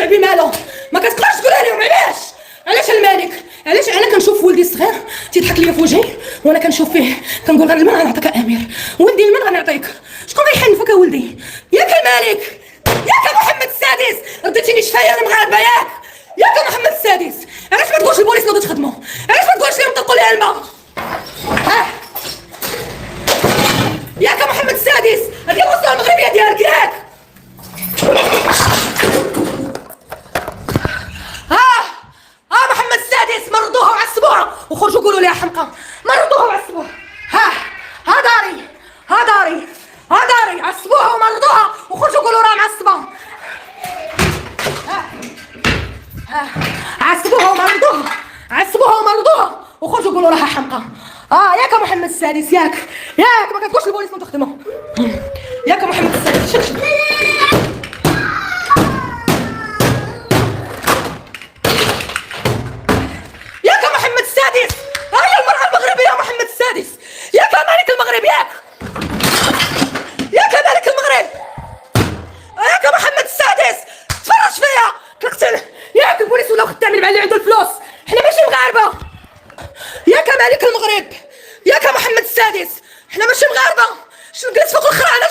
الشعبي مالو؟ ما كتقدرش تقولها لهم علاش الملك؟ علاش انا كنشوف ولدي الصغير تيضحك ليا في وجهي وانا كنشوف فيه كنقول غير المن غنعطيك امير، ولدي المن غنعطيك، شكون غيحنفك يا ولدي؟ ياك الملك، ياك محمد السادس، رديتيني شفايا المغاربه ياك محمد السادس، علاش ما تقولش البوليس نوضوا تخدموا؟ علاش ما تقولش لهم طلقوا ليها الماء؟ ياك محمد السادس، هذه الوصله المغربيه ديالك ياك؟ محمد السادس، مرضوها وعصبوها وخرجوا قولوا لها حمقى، مرضوها وعصبوها. ها داري عصبوها ومرضوها وخرجوا قولوا راه معصبه. عصبوها ومرضوها وخرجوا قولوا راها حمقى. ياك محمد السادس، ياك ما كتقولش البوليس ما تخدموا. ياك محمد السادس، ياك محمد السادس، هاي المرأة المغربية محمد السادس، ياك ملك المغرب، ياك ملك المغرب، ياك محمد السادس، تفرج فيا كنقتل، ياك البوليس ولاو خدامين مع اللي عنده الفلوس، حنا ماشي مغاربة، ياك ملك المغرب، ياك محمد السادس، حنا ماشي مغاربة، شنو جلس فوق الخرانة